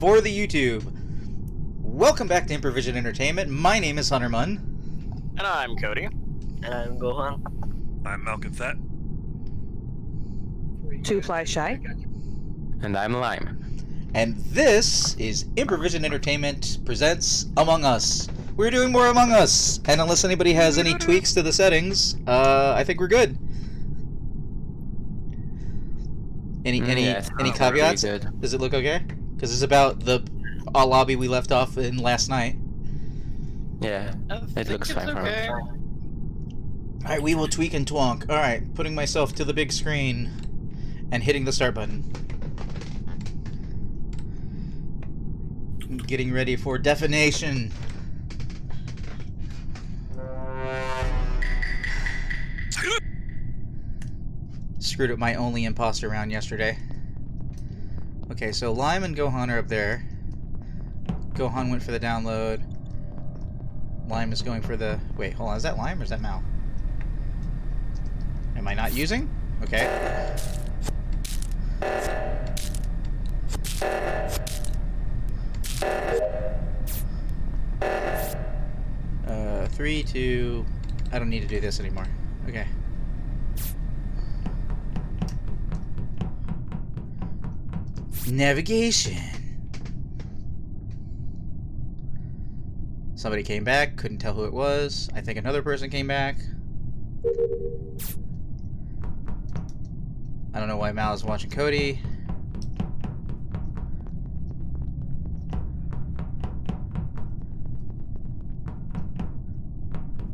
For the YouTube, welcome back to Improvision Entertainment. My name is Huntermun. And I'm Cody. And I'm Gohan. I'm Malcolm. 2-ply Shy. And I'm Lime. And this is Improvision Entertainment presents Among Us. We're doing more Among Us, and unless anybody has any tweaks to the settings, I think we're good. Any caveats? Does it look okay? Because it's about the lobby we left off in last night. Yeah, it looks fine for me. Alright, we will tweak and twonk. Alright, putting myself to the big screen and hitting the start button. Getting ready for definition. Screwed up my only imposter round yesterday. Okay, so Lime and Gohan are up there. Gohan went for the download. Lime is going for the... Wait, hold on. Is that Lime or is that Mal? Am I not using? Okay. Three, two... I don't need to do this anymore. Okay. Navigation. Somebody came back, couldn't tell who it was. I think another person came back. I don't know why Mal is watching Cody.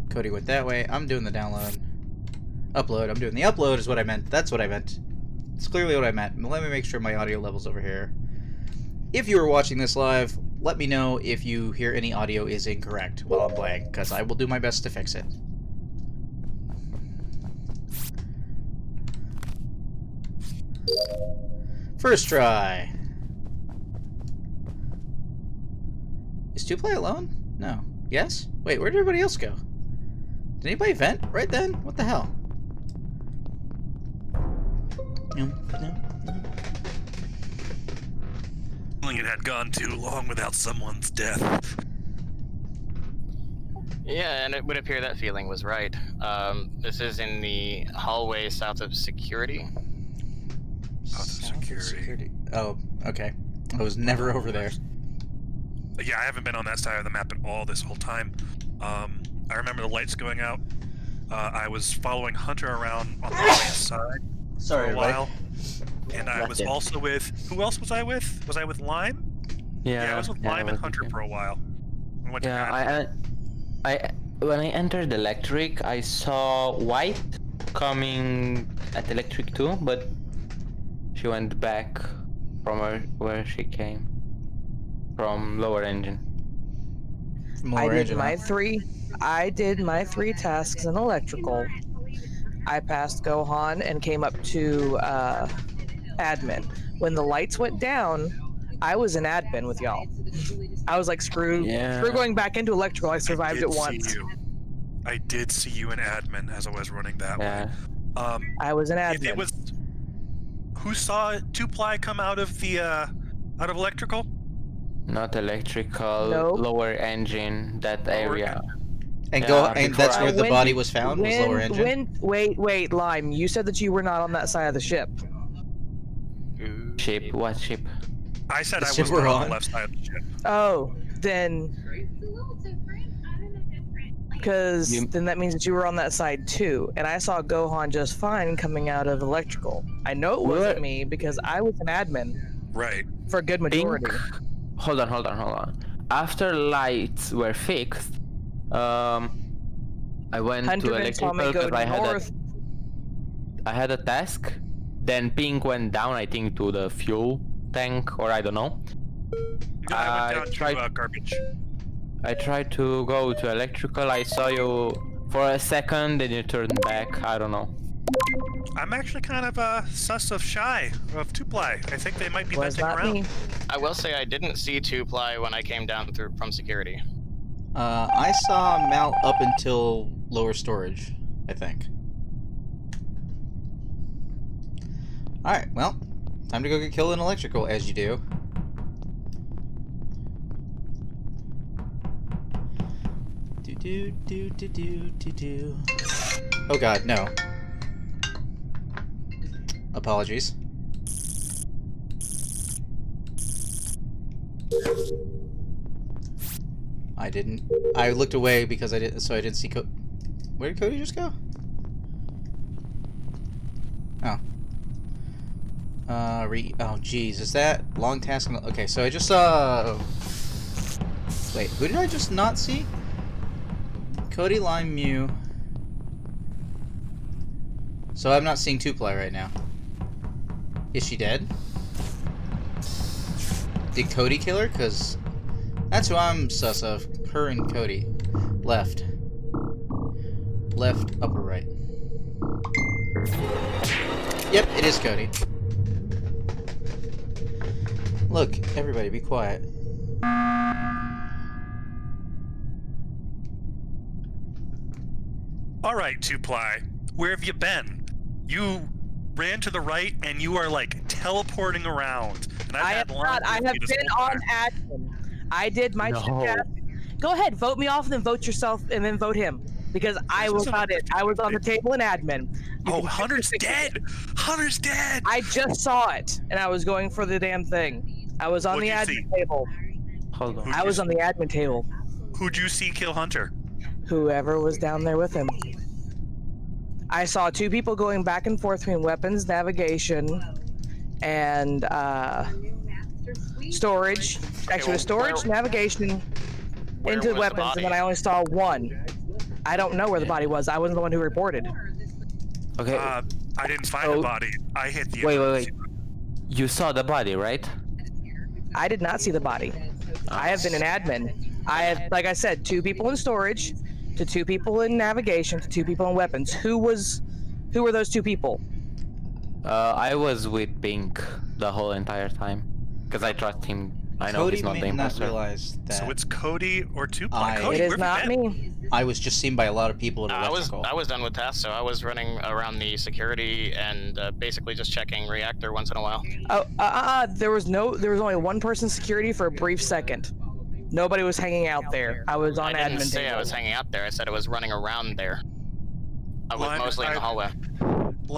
Cody went that way. I'm doing the download. Upload. I'm doing the upload is what I meant. That's what I meant. It's clearly what I meant. Let me make sure my audio level's over here. If you are watching this live, let me know if you hear any audio is incorrect while I'm playing, because I will do my best to fix it. First try. Is 2-ply alone? No. Yes? Wait, where did everybody else go? Did anybody vent right then? What the hell? No. It had gone too long without someone's death. Yeah, and it would appear that feeling was right. This is in the hallway south of security. South of security. Oh, okay. I was never over there. Yeah, I haven't been on that side of the map at all this whole time. I remember the lights going out. I was following Hunter around on the right side for a while. And I was also with... Who else was I with? Was I with Lime? Yeah, I was with Lime and Hunter for a while. We went to when I entered electric, I saw White coming at electric too, but she went back from where she came. From lower engine. I did my three tasks in electrical. I passed Gohan and came up to admin. When the lights went down, I was in admin with y'all. I was like, screw going back into electrical. I survived it once. I did see you in admin as I was running that way. I was in admin. It was who saw 2-ply come out of the out of electrical? Not electrical, no. Lower engine, that area. And and that's where the body was found, was lower engine? Wait, Lime, you said that you were not on that side of the ship. Ship? What ship? I said I was on the left side of the ship. Oh, then... Because then that means that you were on that side too, and I saw Gohan just fine coming out of electrical. I know it wasn't me because I was an admin. Right. For a good majority. Hold on. After lights were fixed, I went to electrical because I had a task. Then Pink went down, I think, to the fuel tank, or I don't know. I went down to garbage. I tried to go to electrical. I saw you for a second, then you turned back. I don't know. I'm actually kind of sus of Shy of 2-ply. I think they might be messing around. Me. I will say I didn't see 2-ply when I came down from security. I saw Mal up until lower storage, I think. Alright, well, time to go get killed in electrical, as you do. Oh god, no. Apologies. I didn't. I looked away because I didn't. So I didn't see. Where did Cody just go? Oh. Oh, geez, is that long task? Okay, so I just saw. Wait, who did I just not see? Cody, Lime, Mew. So I'm not seeing 2-ply right now. Is she dead? Did Cody kill her? Because that's who I'm sus of. Her and Cody. Left. Left, upper right. Yep, it is Cody. Look, everybody be quiet. Alright, 2-ply. Where have you been? You ran to the right and you are like teleporting around. And I have not. I have been on admin. I did my task. Go ahead, vote me off, then vote yourself, and then vote him. Because I was not it. I was on the table in admin. Oh, Hunter's dead! Hunter's dead! I just saw it, and I was going for the damn thing. I was on the admin table. Hold on. I was on the admin table. Who'd you see kill Hunter? Whoever was down there with him. I saw 2 people going back and forth between weapons, navigation, and storage. Actually, it was storage, navigation, into the weapons, and then I only saw 1. I don't know where the body was. I wasn't the one who reported. Okay. I didn't find the body. I hit the. Wait. You saw the body, right? I did not see the body. I have been an admin. I have, like I said, 2 people in storage, to 2 people in navigation, to 2 people in weapons. Who were those 2 people? I was with Pink the whole entire time, because I trust him. I know Cody he's not the may not imposter. realize that. So it's Cody or 2-ply. Cody, It is not me. I was just seen by a lot of people at electrical. I was done with tasks, so I was running around the security and basically just checking reactor once in a while. There was only 1 person security for a brief second. Nobody was hanging out there. I was on admin. I didn't say I was hanging out there. I said I was running around there. I was mostly in the hallway.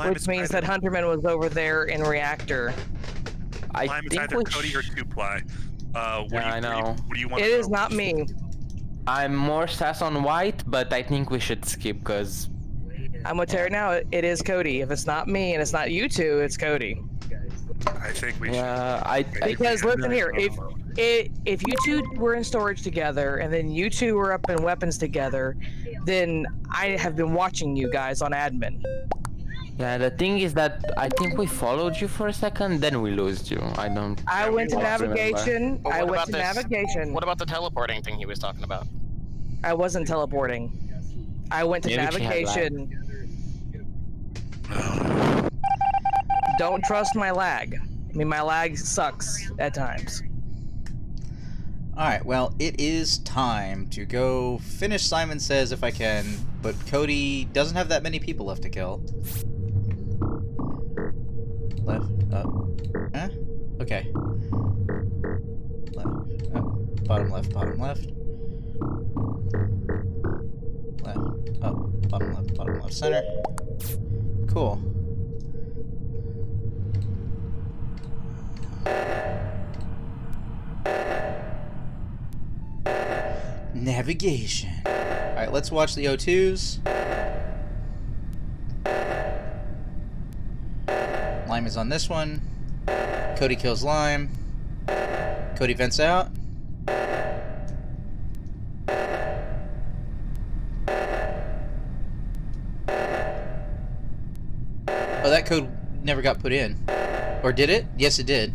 Which means that Huntermun was over there in reactor. Lime, it's either Cody or 2-ply. I know. What do you want? It is not me. I'm more sass on white, but I think we should skip because I'm gonna tell you now. It is Cody. If it's not me and it's not you 2, it's Cody. I think we should. Because listen here, if you 2 were in storage together and then you 2 were up in weapons together, then I have been watching you guys on admin. Yeah, the thing is that I think we followed you for a second, then we lost you. I went to navigation. Well, I went to navigation. What about the teleporting thing he was talking about? I wasn't teleporting. I went to navigation. Don't trust my lag. I mean, my lag sucks at times. Alright, well, it is time to go finish Simon Says if I can, but Cody doesn't have that many people left to kill. Left, up, okay. Left, up, bottom left, left, up, bottom left, center. Cool. Navigation. Alright, let's watch the O2s. Lime is on this one. Cody kills Lime. Cody vents out. Oh, that code never got put in. Or did it? Yes, it did.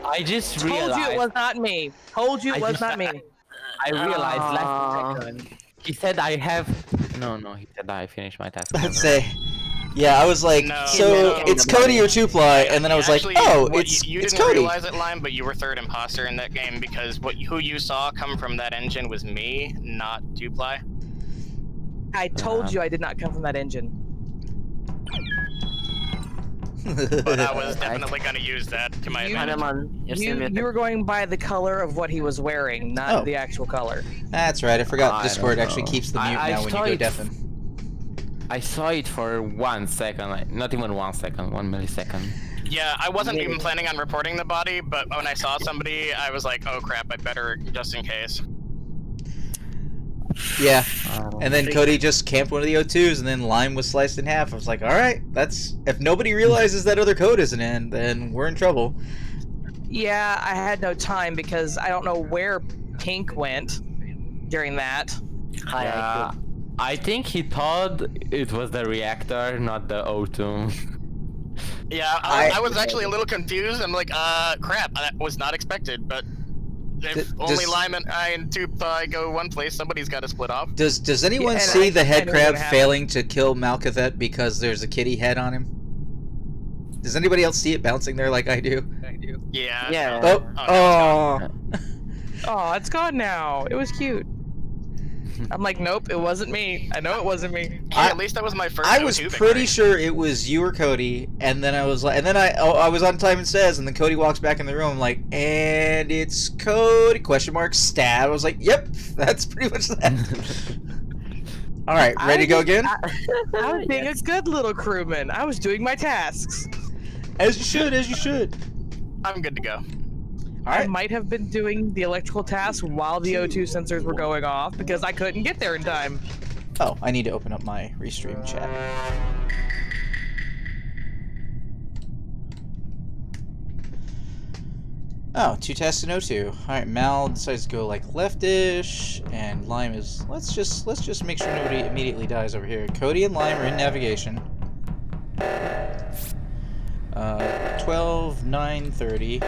I just realized. Told you it was not me. Told you it was not me. I realized last second. He said I have. No, he said I finished my task. Let's say. Yeah, I was like, it's Cody or 2-ply, and then I was actually, like, oh, you it's didn't Cody. realize it, Lime, but you were third imposter in that game because who you saw come from that engine was me, not 2-ply. I told you I did not come from that engine. but I was definitely gonna use that to my advantage. You were going by the color of what he was wearing, not the actual color. That's right. I forgot Discord actually keeps the mute now when you go deafen. I saw it for 1 second, like, not even 1 second, 1 millisecond. Yeah, I wasn't even planning on reporting the body, but when I saw somebody, I was like, oh crap, I better, just in case. Yeah, and then Cody just camped one of the O2s, and then Lime was sliced in half. I was like, alright, that's... If nobody realizes that other code isn't in, then we're in trouble. Yeah, I had no time because I don't know where Pink went during that. Yeah, I think he thought it was the reactor, not the O2. Yeah, I was actually a little confused. I'm like, crap, that was not expected, but if only Lime and I and Toop go one place, somebody's got to split off. Does anyone see the head crab failing to kill Malkathet because there's a kitty head on him? Does anybody else see it bouncing there like I do? Yeah. Yeah. Oh, it's gone now. It was cute. I'm like, nope, it wasn't me. I know it wasn't me. Hey, at least that was my first. I was pretty sure it was you or Cody, and then I was like, and then I was on time and says, and then Cody walks back in the room like, and it's Cody ? Stab. I was like, yep, that's pretty much that. All right, ready to go again? I was being a good little crewman. I was doing my tasks. As you should, as you should. I'm good to go. Right. I might have been doing the electrical tasks while the O2 sensors were going off because I couldn't get there in time. Oh, I need to open up my restream chat. Oh, 2 tests in O2. Alright, Mal decides to go like leftish, and Lime is... Let's just make sure nobody immediately dies over here. Cody and Lime are in navigation. 12, 9, 30.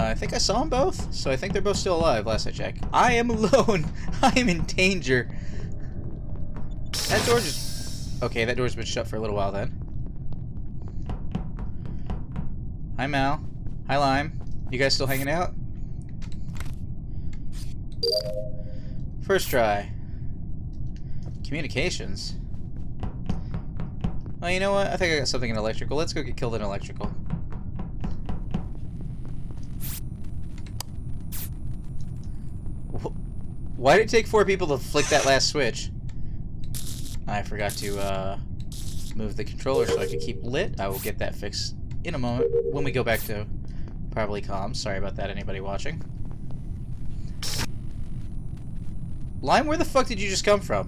I think I saw them both, so I think they're both still alive last I checked. I am alone! I am in danger! That door just... Okay, that door's been shut for a little while then. Hi Mal. Hi Lime. You guys still hanging out? First try. Communications. Oh, you know what? I think I got something in electrical. Let's go get killed in electrical. Why did it take 4 people to flick that last switch? I forgot to move the controller so I could keep lit. I will get that fixed in a moment when we go back to probably comms. Sorry about that, anybody watching. Lime, where the fuck did you just come from?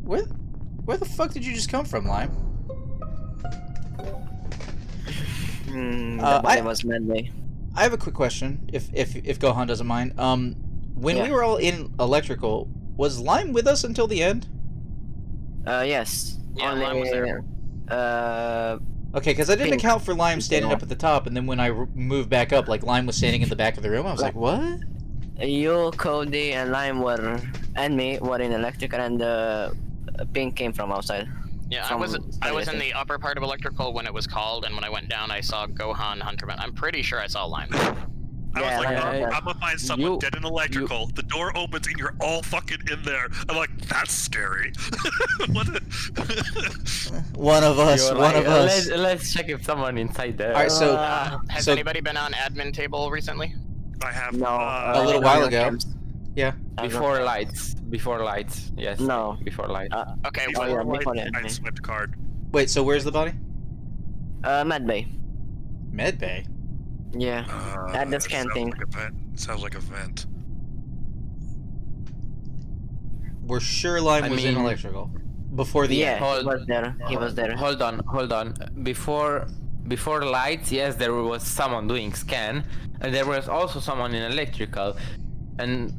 Where the fuck did you just come from, Lime? It was Monday. I have a quick question, if Gohan doesn't mind. When we were all in electrical, was Lime with us until the end? Yes. Yeah, Lime was there. Okay, because I didn't account for Lime standing up at the top, and then when I moved back up, like Lime was standing in the back of the room. I was like, what? You, Cody, and Lime and me were in electrical, and Pink came from outside. Yeah, I was in the upper part of electrical when it was called, and when I went down, I saw Gohan, Hunterman. I'm pretty sure I saw Lime. I was like, I'm gonna find someone dead in electrical. The door opens and you're all fucking in there. I'm like, that's scary. One of us. Let's check if someone inside there. All right, so has anybody been on admin table recently? I have. No. A little while ago. Yeah. Before lights. Before lights. Yes. No. Before lights. Okay. Before before I swiped a card. Wait, so where's the body? Medbay. Medbay? Yeah. At the scan thing. Sounds like a vent. We're sure Lime was in electrical. Before the end. He was there. He was there. Hold on. Before lights, yes, there was someone doing scan, and there was also someone in electrical. And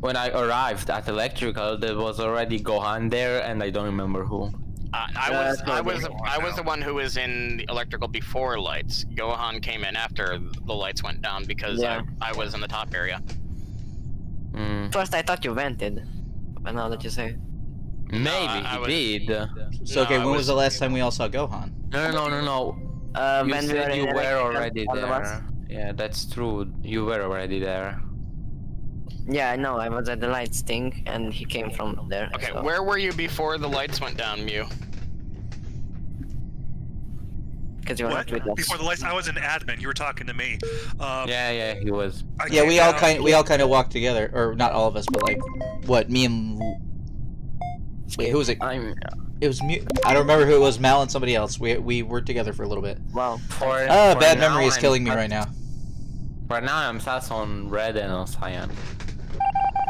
when I arrived at electrical, there was already Gohan there, and I don't remember who. I was the one who was in the electrical before lights. Gohan came in after the lights went down because I was in the top area. First I thought you vented, but now that you say, maybe he did. So okay, when was the last time we all saw Gohan? No. You when said you were already all of us. there. Yeah, that's true. You were already there. Yeah, I know. I was at the lights thing, and he came from there. Okay, so. where were you before the lights went down, Mew? Because you were not with us. Before the lights, I was an admin. You were talking to me. Yeah, he was. Yeah, we all kind of walked together, or not all of us, but like, what? Me and wait, who was it? It was me. I don't remember who it was. Mal and somebody else. We were together for a little bit. Wow. Bad memory is killing me right now. Right now I'm sat on red and on cyan.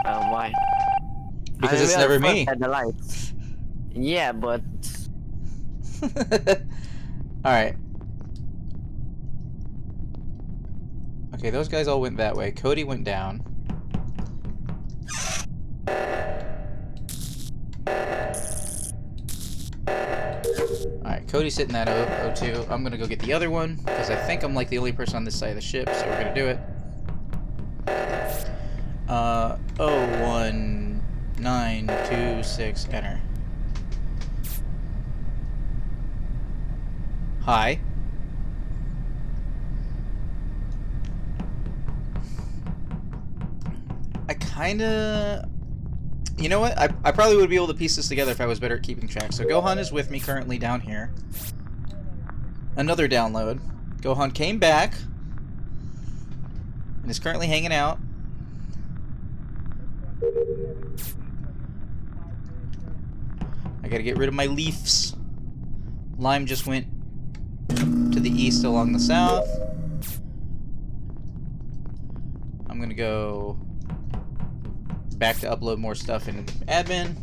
Why? Because it's never me. At the lights. Yeah, but. All right. Okay, those guys all went that way. Cody went down. Alright, Cody's sitting at O2. I'm gonna go get the other one, because I think I'm like the only person on this side of the ship, so we're gonna do it. 01926, enter. Hi. I kinda... You know what? I probably would be able to piece this together if I was better at keeping track. So Gohan is with me currently down here. Another download. Gohan came back and is currently hanging out. I gotta get rid of my leaves. Lime just went to the east along the south. I'm gonna go back to upload more stuff in admin.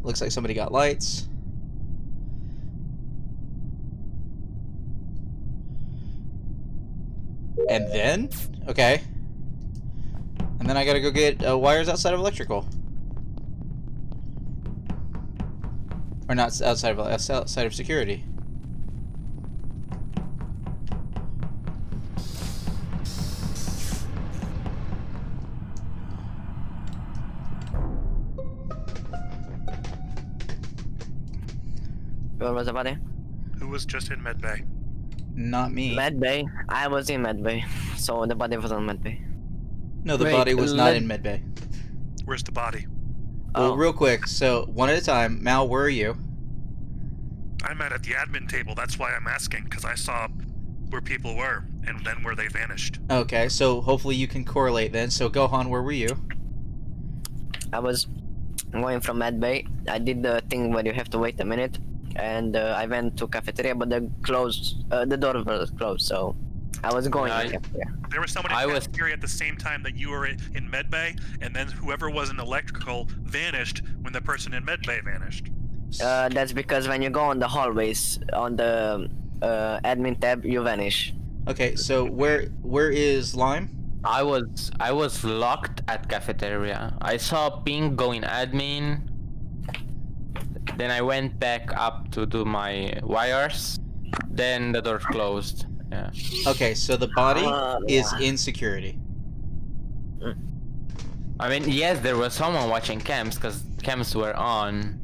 Looks like somebody got lights. And then, okay. And then I gotta go get wires outside of electrical. Or not outside of security. Where was the body? Who was just in medbay? Not me. Medbay. I was in medbay, so the body was on medbay. No, the body was not in medbay. Where's the body? Well, real quick, so one at a time. Mal, where are you? I'm at the admin table. That's why I'm asking, because I saw where people were and then where they vanished. Okay, so hopefully you can correlate then. So Gohan, where were you? I was going from medbay. I did the thing where you have to wait a minute, and I went to cafeteria, but the door was closed, so I was going to cafeteria. There was someone in cafeteria at the same time that you were in medbay, and then whoever was in electrical vanished when the person in medbay vanished. That's because when you go on the hallways on the admin tab, you vanish. Okay, so where is Lime? I was locked at cafeteria. I saw Pink going admin. Then I went back up to do my wires. Then the door closed. Yeah. Okay, so the body is in security. I mean, yes, there was someone watching cams because cams were on.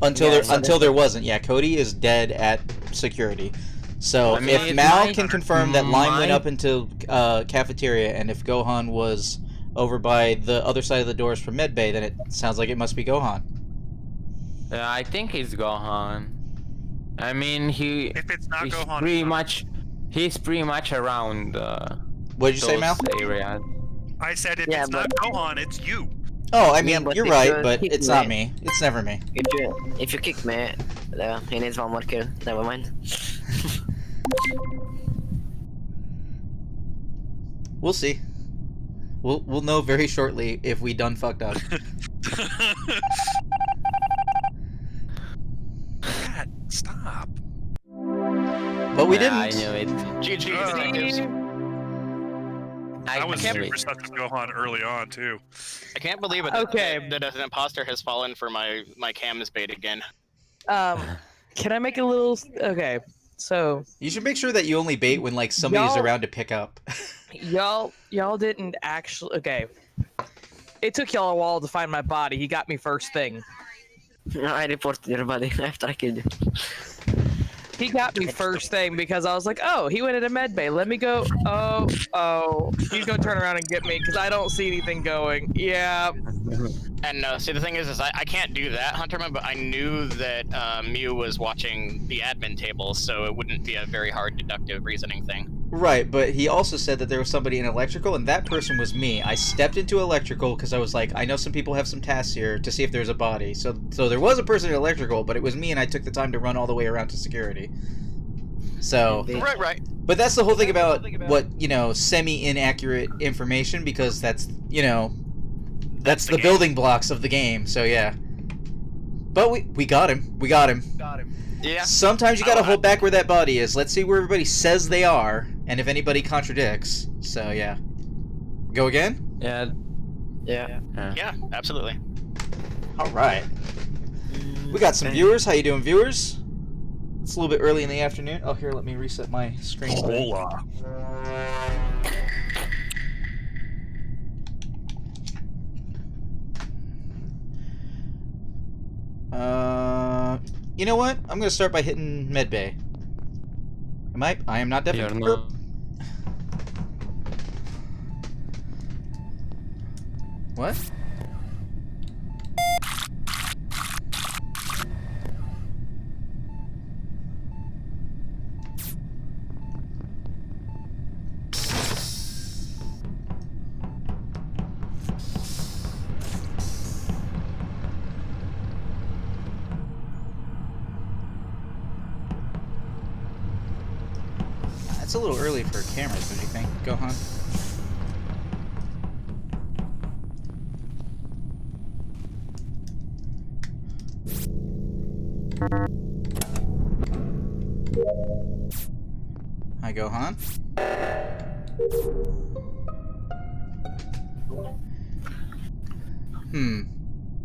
Until there wasn't. Yeah, Cody is dead at security. So if Mal can confirm that Lime went up into cafeteria, and if Gohan was over by the other side of the doors from medbay, then it sounds like it must be Gohan. I think it's Gohan. I mean, if it's not Gohan, he's pretty much around. What did you say, Mal? Areas. I said if it's not Gohan, it's you. Oh, I mean, you're right, but it's not me. It's never me. If you kick me, he needs one more kill. Never mind. We'll see. We'll know very shortly if we done fucked up. Matt, stop. But we didn't. I knew it. GG, detectives. I was super stuck with Gohan early on too. I can't believe it. Okay. That an imposter has fallen for my cams bait again. Can I make a little? Okay, so you should make sure that you only bait when like somebody's around to pick up. y'all didn't actually. Okay, it took y'all a while to find my body. He got me first thing. I reported your body after I killed you. He got me first thing because I was like, oh, he went into medbay. Let me go. Oh, he's gonna turn around and get me because I don't see anything going. Yeah. And see, the thing is I can't do that, Hunterman, but I knew that Mew was watching the admin table, so it wouldn't be a very hard deductive reasoning thing. Right, but he also said that there was somebody in electrical, and that person was me. I stepped into electrical because I was like, I know some people have some tasks here to see if there's a body. So there was a person in electrical, but it was me, and I took the time to run all the way around to security. So Right. But that's the whole thing about what, semi-inaccurate information, because that's, that's the building blocks of the game. So yeah. But we got him. We got him. Yeah. Sometimes you gotta hold back where that body is. Let's see where everybody says they are, and if anybody contradicts. So yeah. Go again? Yeah. Yeah, absolutely. Alright. We got some viewers. How you doing, viewers? It's a little bit early in the afternoon. Oh, here, let me reset my screen. Hola. You know what? I'm gonna start by hitting medbay. I am not definitely. What? It's a little early for cameras, don't you think, Gohan? Hi, Gohan.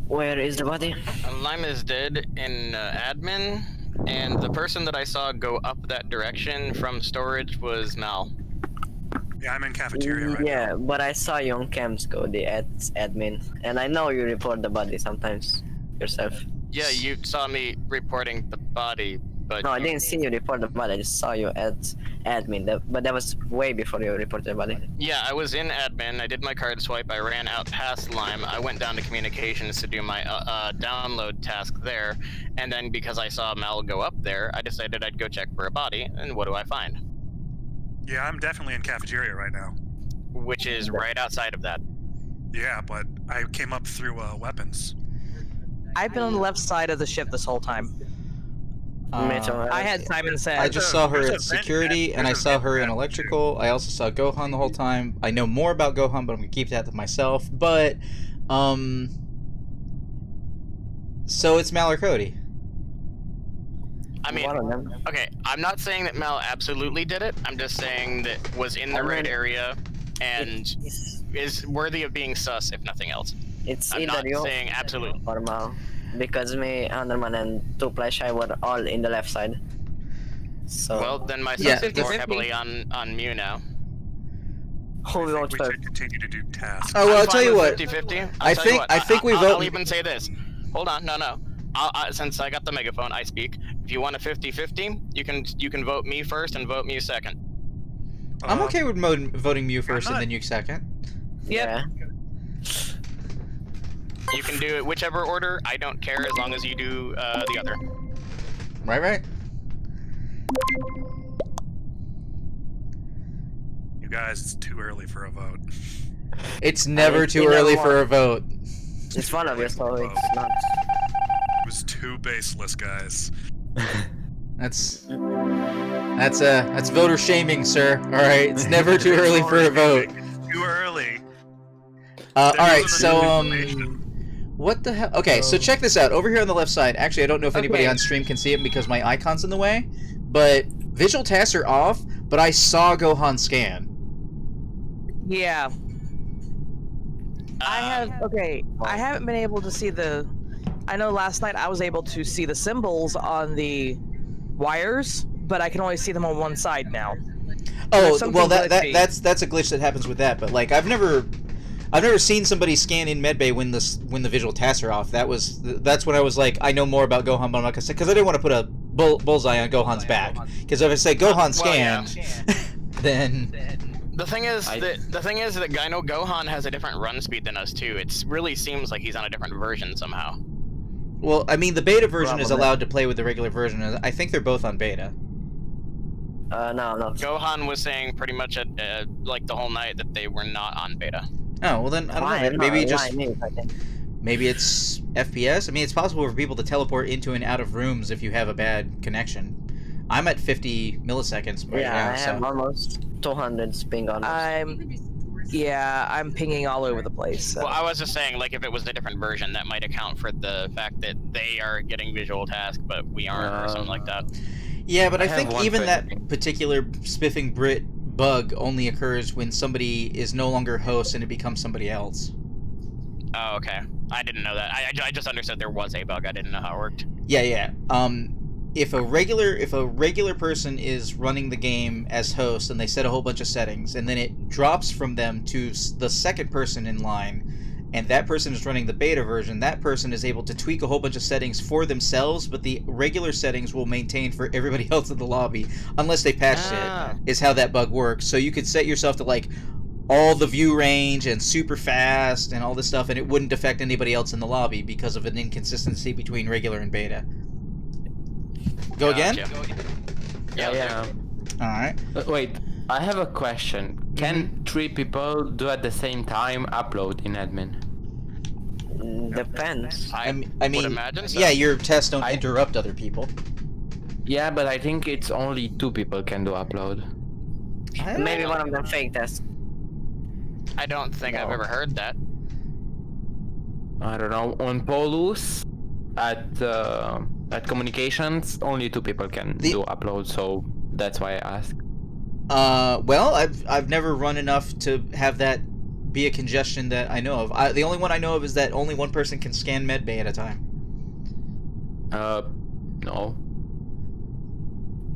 Where is the body? Lime is dead in admin, and the person that I saw go up that direction from storage was Mal. Yeah, I'm in cafeteria right now. Yeah, but I saw you on cams go, the admin. And I know you report the body sometimes yourself. Yeah, you saw me reporting the body, but... No, I didn't see you report the body, I just saw you at admin, but that was way before you reported the body. Yeah, I was in admin, I did my card swipe, I ran out past Lime, I went down to communications to do my download task there, and then because I saw Mal go up there, I decided I'd go check for a body, and what do I find? Yeah, I'm definitely in cafeteria right now. Which is right outside of that. Yeah, but I came up through weapons. I've been on the left side of the ship this whole time. I had Simon said. I just saw her at security, and I saw her in electrical. I also saw Gohan the whole time. I know more about Gohan, but I'm gonna keep that to myself. But, so it's Mal or Cody. I mean, okay, I'm not saying that Mal absolutely did it. I'm just saying that was in the right area and is worthy of being sus, if nothing else. It's I'm either not you saying absolute or Mal, because me, Hunterman, and 2Shy were all in the left side. So well, then my sus is more heavily on Mew now. Who We votes first? should continue to do tasks. Oh well, I'll tell you what. 50-50. I think we vote. I'll even say this. Hold on, no. Since I got the megaphone, I speak. If you want a 50-50, you can vote me first and vote Mew second. I'm okay with voting Mew first and then you second. Yeah. You can do it whichever order. I don't care as long as you do the other. Right. You guys, it's too early for a vote. It's never too early for a vote. It's one of you, so it's not. It was too baseless, guys. That's voter shaming, sir. All right, it's never too early for a vote. Too early. All right, so what the hell? Okay, so check this out. Over here on the left side. Actually, I don't know if anybody on stream can see it because my icon's in the way. But visual tasks are off. But I saw Gohan scan. Yeah. I haven't been able to see the. I know last night I was able to see the symbols on the wires, but I can only see them on one side now. Oh, well, that's a glitch that happens with that. But like, I've never seen somebody scan in medbay when the visual tasks are off. That's when I was like, I know more about Gohan, but I'm not gonna say, because I didn't want to put a bullseye on Gohan's back. Because if I say Gohan scanned, then. The thing is that I know Gohan has a different run speed than us too. It really seems like he's on a different version somehow. Well, I mean, the beta version is allowed to play with the regular version. I think they're both on beta. No. Gohan was saying pretty much like the whole night that they were not on beta. Oh, well then, I don't know. Maybe maybe it's FPS? I mean, it's possible for people to teleport into and out of rooms if you have a bad connection. I'm at 50 milliseconds right now. I have almost 200 ping on. I'm pinging all over the place. So. Well, I was just saying, like, if it was a different version, that might account for the fact that they are getting visual task, but we aren't, or something like that. Yeah, but I think even that particular spiffing Brit bug only occurs when somebody is no longer host and it becomes somebody else. Oh, okay. I didn't know that. I just understood there was a bug. I didn't know how it worked. Yeah. If a regular person is running the game as host and they set a whole bunch of settings, and then it drops from them to the second person in line, and that person is running the beta version, that person is able to tweak a whole bunch of settings for themselves, but the regular settings will maintain for everybody else in the lobby, unless they patched it, is how that bug works. So you could set yourself to, like, all the view range and super fast and all this stuff, and it wouldn't affect anybody else in the lobby because of an inconsistency between regular and beta. Go again? Yeah. Alright. Wait, I have a question. Can 3 people do at the same time upload in admin? Depends. I mean, would imagine so. Yeah, your tests don't interrupt other people. Yeah, but I think it's only 2 people can do upload. Maybe one of them fake tests. I don't think I've ever heard that. I don't know. On Polus, at communications, only 2 people can do upload, so that's why I asked. Well, I've never run enough to have that be a congestion that I know of. The only one I know of is that only one person can scan medbay at a time. No.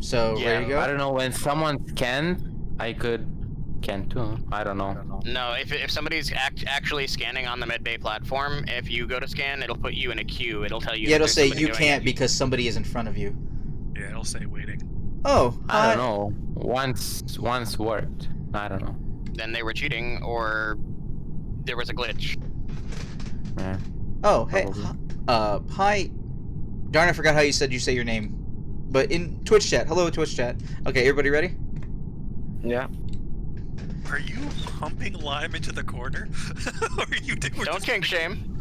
So, Yeah, there you go. I don't know, when someone scanned, I can too. I don't know. No, if somebody's actually scanning on the medbay platform, if you go to scan, it'll put you in a queue. It'll tell you. Yeah, it'll say you can't because somebody is in front of you. Yeah, it'll say waiting. Oh, I don't know. Once worked. I don't know. Then they were cheating, or there was a glitch. Yeah. Oh, hey, hi. Darn, I forgot how you said you say your name. But in Twitch chat, hello Twitch chat. Okay, everybody ready? Yeah. Are you humping Lime into the corner? Or are you doing? Don't kink shame.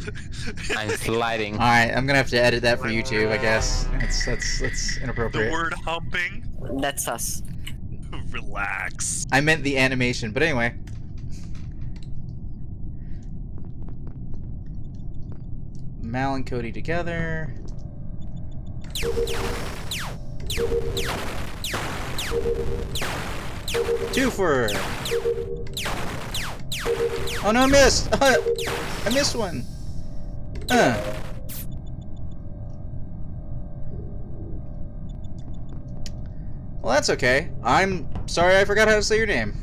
I'm sliding. All right, I'm gonna have to edit that for YouTube, I guess. That's inappropriate. The word humping? That's us. Relax. I meant the animation, but anyway. Mal and Cody together. Twofer! Oh no, I missed! I missed one! Well, that's okay. I'm sorry I forgot how to say your name.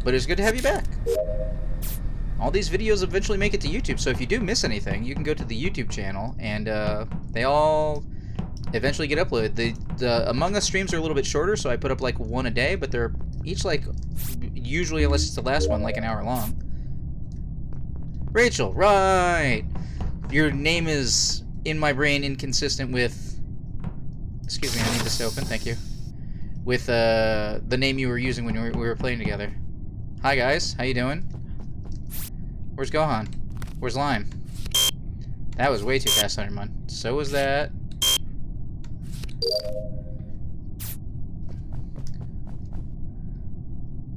But it's good to have you back. All these videos eventually make it to YouTube, so if you do miss anything, you can go to the YouTube channel, and they all eventually get uploaded. The Among Us streams are a little bit shorter, so I put up like one a day, but they're each like, usually, unless it's the last one, like an hour long. Rachel, right! Your name is, in my brain, inconsistent with... Excuse me, I need this to open, thank you. With the name you were using when we were playing together. Hi guys, how you doing? Where's Gohan? Where's Lime? That was way too fast, Huntermun. So was that.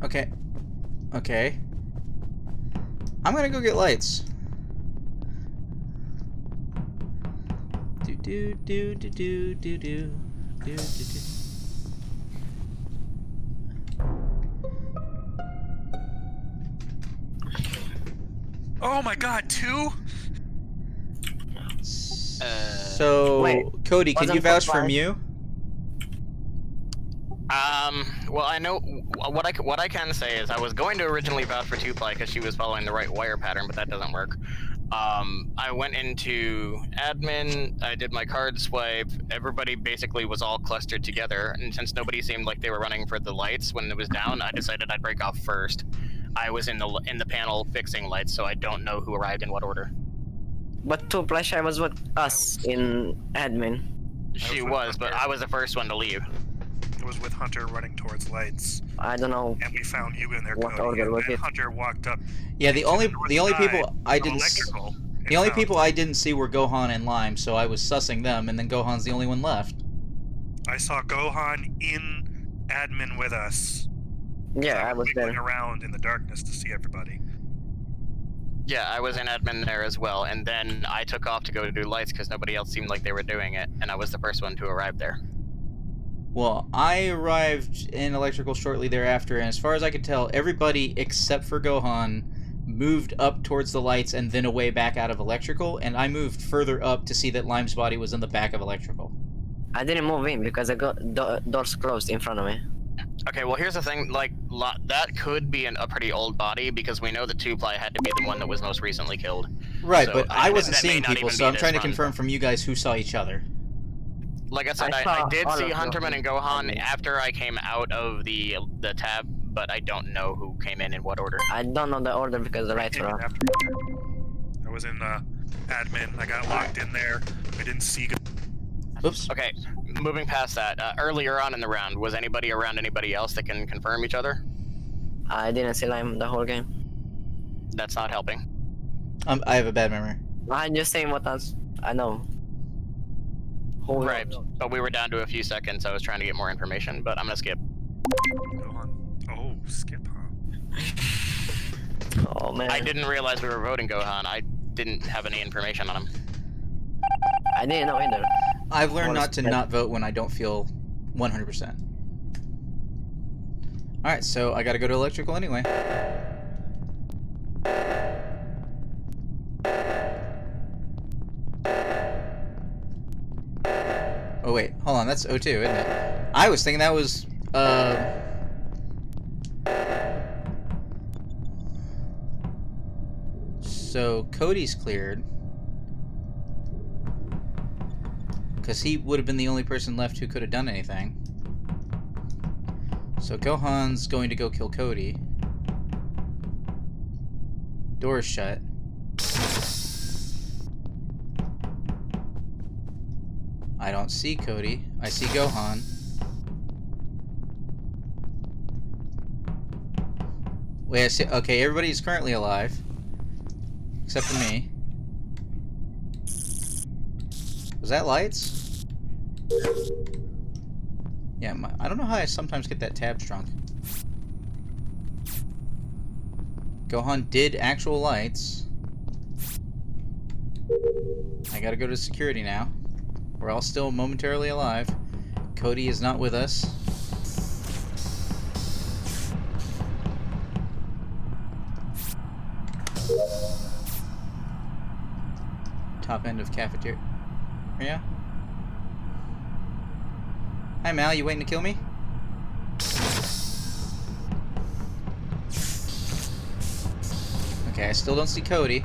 Okay. Okay. I'm gonna go get lights. Do. Oh my god, 2? So, Wait, Cody, can you wasn't vouch for for five? Mew? Well, I know what I can say is I was going to originally vouch for 2-ply because she was following the right wire pattern, but that doesn't work. I went into admin, I did my card swipe, everybody basically was all clustered together, and since nobody seemed like they were running for the lights when it was down, I decided I'd break off first. I was in the panel fixing lights, so I don't know who arrived in what order. But 2-ply was with us in admin. She with was, but Hunter. I was the first one to leave. It was with Hunter running towards lights, I don't know. and we found you in there, What Cody, order and was then it? Hunter walked up. Yeah, the to only north people side I of didn't electrical, and the only found people you. I didn't see were Gohan and Lime, so I was sussing them, and then Gohan's the only one left. I saw Gohan in admin with us. Yeah, I was wiggling there. around in the darkness to see everybody. Yeah, I was in admin there as well, and then I took off to go to do lights because nobody else seemed like they were doing it, and I was the first one to arrive there. Well, I arrived in electrical shortly thereafter, and as far as I could tell, everybody except for Gohan moved up towards the lights and then away back out of electrical, and I moved further up to see that Lime's body was in the back of electrical. I didn't move in because I got doors closed in front of me. Okay, well here's the thing, like, that could be a pretty old body, because we know the 2-ply had to be the one that was most recently killed. Right, So, but I wasn't that may seeing not people, even so be I'm this trying to run. confirm from you guys who saw each other. Like I said, I I saw did all see of them. Hunterman and Gohan after I came out of the tab, but I don't know who came in what order. I don't know the order because the lights Came were in off. after I was in admin. I got locked in there. I didn't see. Oops. Okay, moving past that, earlier on in the round, was anybody around anybody else that can confirm each other? I didn't see Lime the whole game. That's not helping. I have a bad memory. I'm just saying what I know. Who Right, knows? but we were down to a few seconds. I was trying to get more information, but I'm gonna skip. Gohan. Oh, skip, huh? Oh man. I didn't realize we were voting Gohan. I didn't have any information on him. I didn't know either. I've learned not to Honestly. not vote when I don't feel 100%. Alright, so I gotta go to electrical anyway. Oh wait, hold on, that's O2, isn't it? I was thinking that was, So, Cody's cleared. Because he would have been the only person left who could have done anything. So Gohan's going to go kill Cody. Door's shut. I don't see Cody. I see Gohan. Wait, I see. Okay, everybody's currently alive. Except for me. Was that lights? Yeah, I don't know how I sometimes get that tab shrunk. Gohan did actual lights. I gotta go to security now. We're all still momentarily alive. Cody is not with us. Top end of cafeteria. Yeah. Hi Mal, you waiting to kill me? Okay, I still don't see Cody.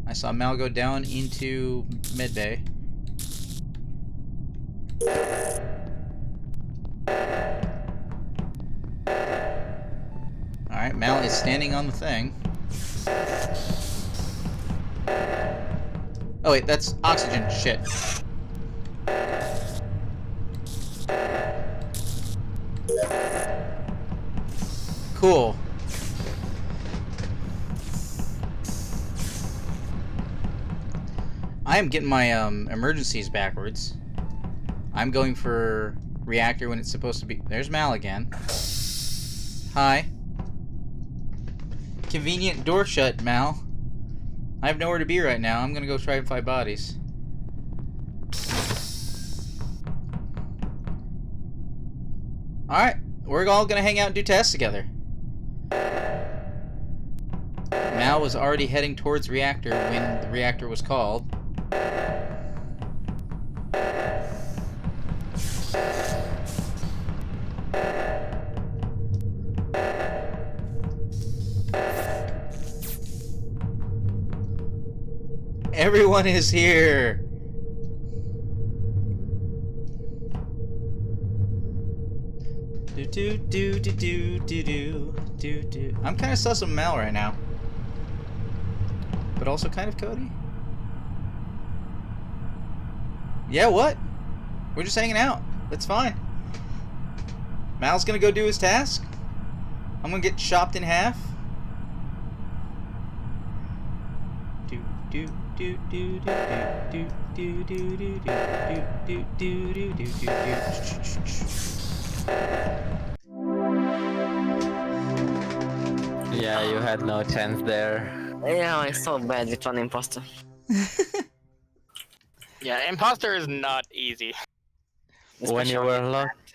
I saw Mal go down into medbay. Alright, Mal is standing on the thing. Oh wait, that's oxygen. Shit. Cool. I am getting my emergencies backwards. I'm going for reactor when it's supposed to be. There's Mal again. Hi. Convenient door shut, Mal. I have nowhere to be right now. I'm gonna go try and find bodies. Alright, we're all gonna hang out and do tests together. Mal was already heading towards reactor when the reactor was called. Everyone is here! Do. I'm kind of sus of Mal right now. But also kind of Cody. Yeah, what? We're just hanging out. That's fine. Mal's gonna go do his task. I'm gonna get chopped in half. Yeah, you had no chance there. Yeah, I so bad with one imposter. Yeah, imposter is not easy. When you were locked.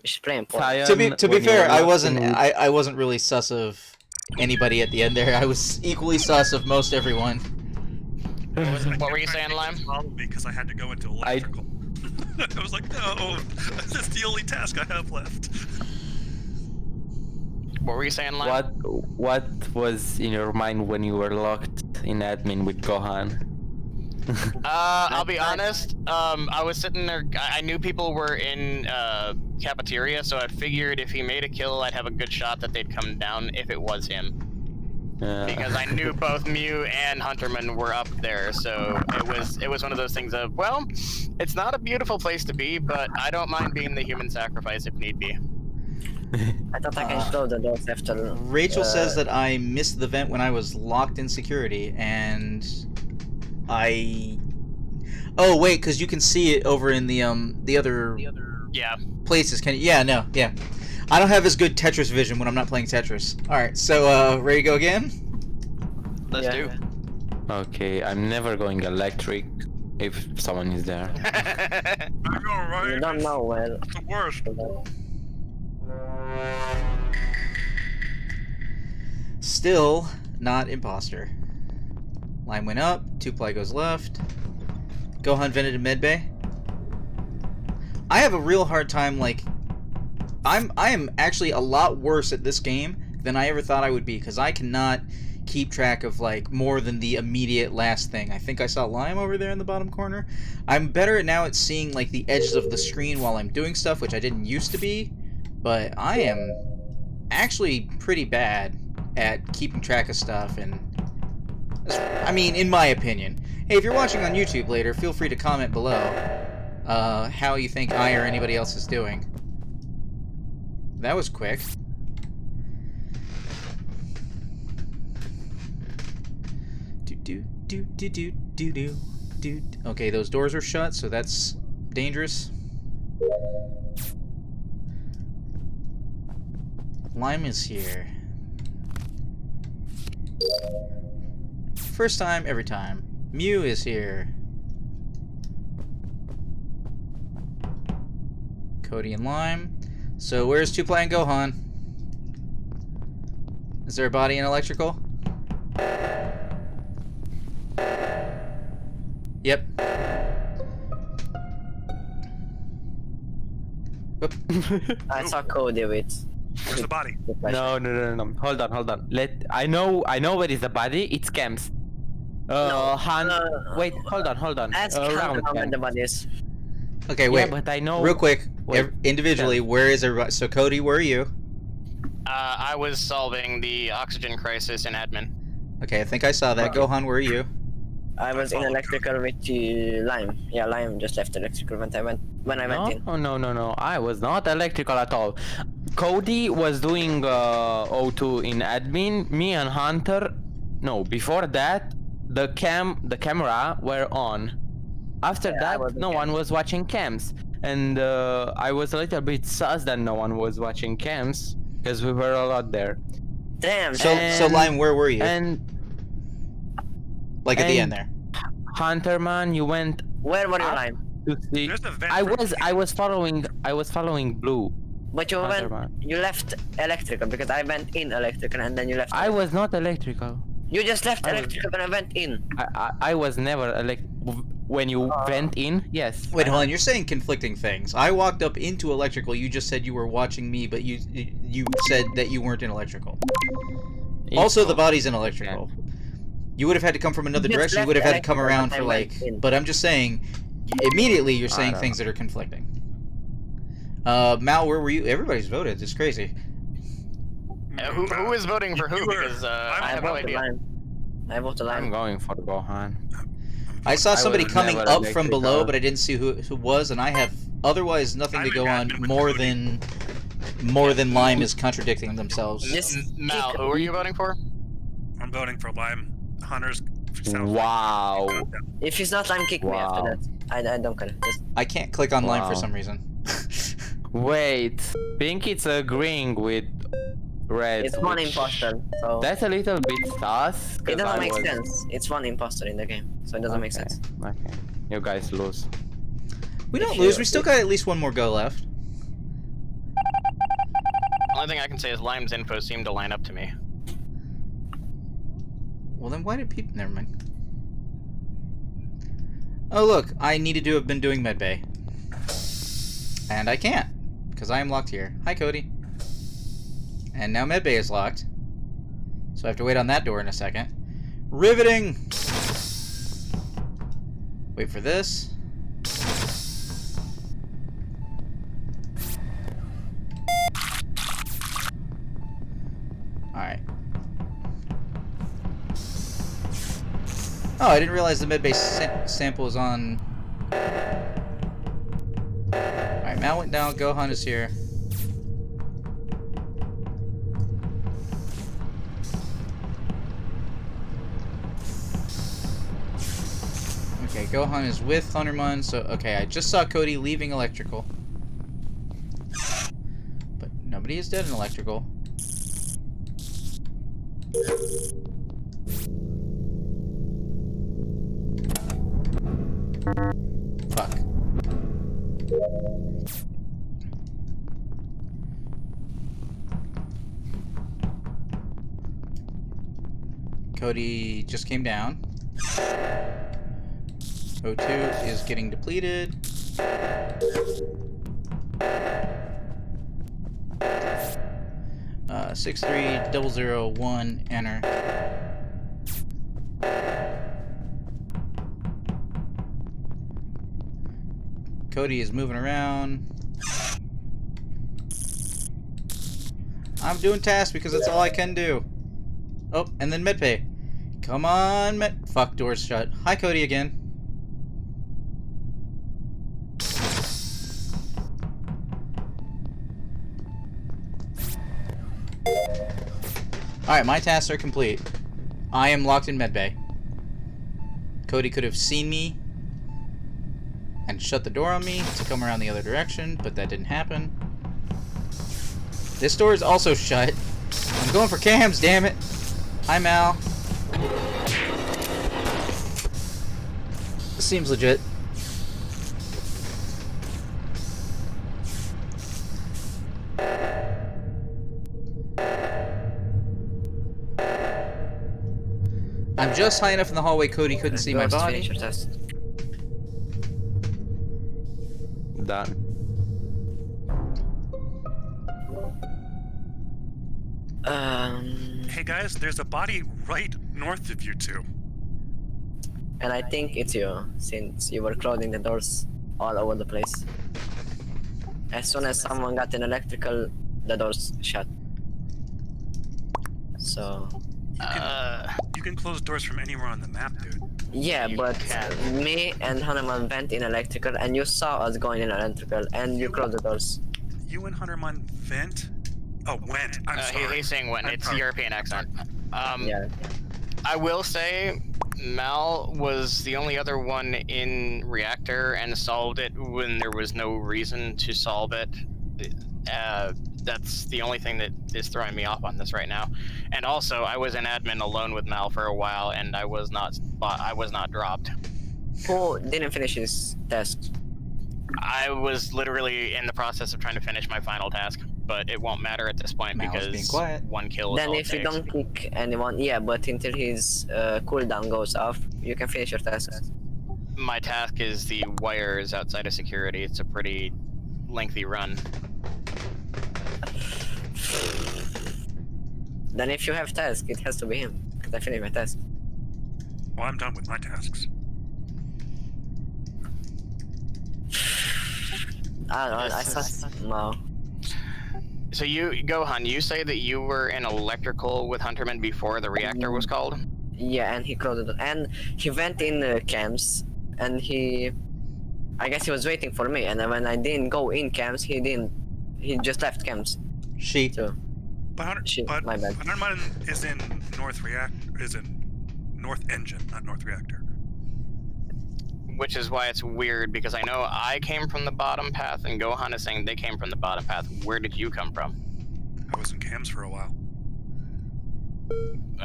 You should play imposter. To be fair, I wasn't really sus of anybody at the end there. I was equally sus of most everyone. What were you saying, Lime? Because I had to go into electrical. I was like, no, that's the only task I have left. What were you saying, Lime? What was in your mind when you were locked in admin with Gohan? I'll be honest. I was sitting there. I knew people were in cafeteria, so I figured if he made a kill, I'd have a good shot that they'd come down if it was him. Because I knew both Mew and Hunterman were up there, so it was one of those things of, well, it's not a beautiful place to be, but I don't mind being the human sacrifice if need be. I thought I can close the doors after. Rachel says that I missed the vent when I was locked in security, and I. Oh wait, because you can see it over in the other Yeah. places. Can you? Yeah, no, yeah. I don't have as good Tetris vision when I'm not playing Tetris. All right, so ready to go again? Let's do. Okay, I'm never going electric if someone is there. I know, right? You don't know well. It's the worst. Still not imposter. Line went up, 2-ply goes left. Gohan vented in medbay. I have a real hard time, like, I am actually a lot worse at this game than I ever thought I would be, because I cannot keep track of, like, more than the immediate last thing. I think I saw Lime over there in the bottom corner. I'm better now at seeing, like, the edges of the screen while I'm doing stuff, which I didn't used to be, but I am actually pretty bad at keeping track of stuff, and I mean, in my opinion. Hey, if you're watching on YouTube later, feel free to comment below how you think I or anybody else is doing. That was quick. Okay, those doors are shut, so that's dangerous. Lime is here. First time, every time. Mew is here. Cody and Lime. So where's 2-ply and Gohan? Is there a body in electrical? Yep. Oop. I saw Cody with. Where's the body? No. Hold on. I know where is the body. It's Camps. Wait, hold on. Ask Round how Cam. the body is. Okay, wait. Yeah, but I know. Real quick, Wait. individually, where is everybody? So Cody, where are you? I was solving the oxygen crisis in admin. Okay, I think I saw that. Gohan, where are you? I was in electrical with Lime. Yeah, Lime just left electrical when I went in. Oh, no. I was not electrical at all. Cody was doing O2 in admin. Me and Hunter. No, before that, the camera were on. After that, no one was watching cams, and I was a little bit sus that no one was watching cams because we were a lot there. Damn. So Lime, where were you? And like at the end there. Hunterman, you went. Where were you, up Lime? to see. There's the vent I for was following Blue. But you left electrical because I went in electrical and then you left. I was not electrical. You just left electrical when I went in. I was never when you went in, yes. Wait, hold on. You're saying conflicting things. I walked up into electrical. You just said you were watching me, but you said that you weren't in electrical. Also, the body's in electrical. Yeah. You would have had to come from another direction. You would have had to come around for like. But I'm just saying. Immediately, you're saying things that are conflicting. Mal, where were you? Everybody's voted. It's crazy. Who is voting for who? Because I have no idea. I voted line. I'm going for Gohan. I saw somebody coming up from below, but I didn't see who was, and I have otherwise nothing to go on more than Lime is contradicting themselves. Mal, who are you voting for? I'm voting for Lime. Hunter's. Wow. If he's not Lime, kick me after that. I don't care. I can't click on Lime for some reason. Wait, Pink is agreeing with Red. It's one imposter, so... That's a little bit sus. It doesn't make sense. It's one imposter in the game, so it doesn't make sense. Okay, you guys lose. We don't lose, we still got at least one more go left. The only thing I can say is Lime's info seemed to line up to me. Well then why did people... Never mind. Oh look, I needed to have been doing medbay. And I can't, because I am locked here. Hi Cody. And now medbay is locked. So I have to wait on that door in a second. Riveting! Wait for this. Alright. Oh, I didn't realize the medbay sample is on... Alright, Mal went down, Gohan is here. Okay, Gohan is with Huntermun, so okay, I just saw Cody leaving electrical. But nobody is dead in electrical. Fuck. Cody just came down. O2 is getting depleted. 63001 enter. Cody is moving around. I'm doing tasks because that's all I can do. Oh, and then medpay. Come on, fuck, door's shut. Hi, Cody again. Alright, my tasks are complete. I am locked in medbay. Cody could have seen me and shut the door on me to come around the other direction, but that didn't happen. This door is also shut. I'm going for cams, damn it. Hi, Mal. This seems legit. I'm just high enough in the hallway Cody couldn't see my body. Finish your test. Done. Hey guys, there's a body right north of you two. And I think it's you, since you were closing the doors all over the place. As soon as someone got in electrical, the doors shut. So... You can close doors from anywhere on the map, dude. Yeah, but me and Huntermun went in electrical, and you saw us going in electrical, and you closed the doors. You and Huntermun vent? Oh, went. I'm sorry. He's saying went. It's European accent. Yeah. I will say, Mal was the only other one in reactor and solved it when there was no reason to solve it. That's the only thing that is throwing me off on this right now. And also, I was in admin alone with Mal for a while, and I was not dropped. Who didn't finish his task? I was literally in the process of trying to finish my final task. but it won't matter at this point Mal's being because quiet. one kill is Then all if you it takes. don't kick anyone, yeah, but until his cooldown goes off, you can finish your tasks. My task is the wires outside of security. It's a pretty lengthy run. Then if you have task, it has to be him. Because I finished my task. Well, I'm done with my tasks. I don't know, I saw... No. So you, Gohan, you say that you were in electrical with Hunterman before the reactor was called? Yeah, and he closed it. And he went in camps, and he... I guess he was waiting for me, and then when I didn't go in camps, he didn't... He just left camps. She. So, But, shit, but my bad. Huntermun is in North Engine, not North Reactor. Which is why it's weird, because I know I came from the bottom path, and Gohan is saying they came from the bottom path. Where did you come from? I was in cams for a while.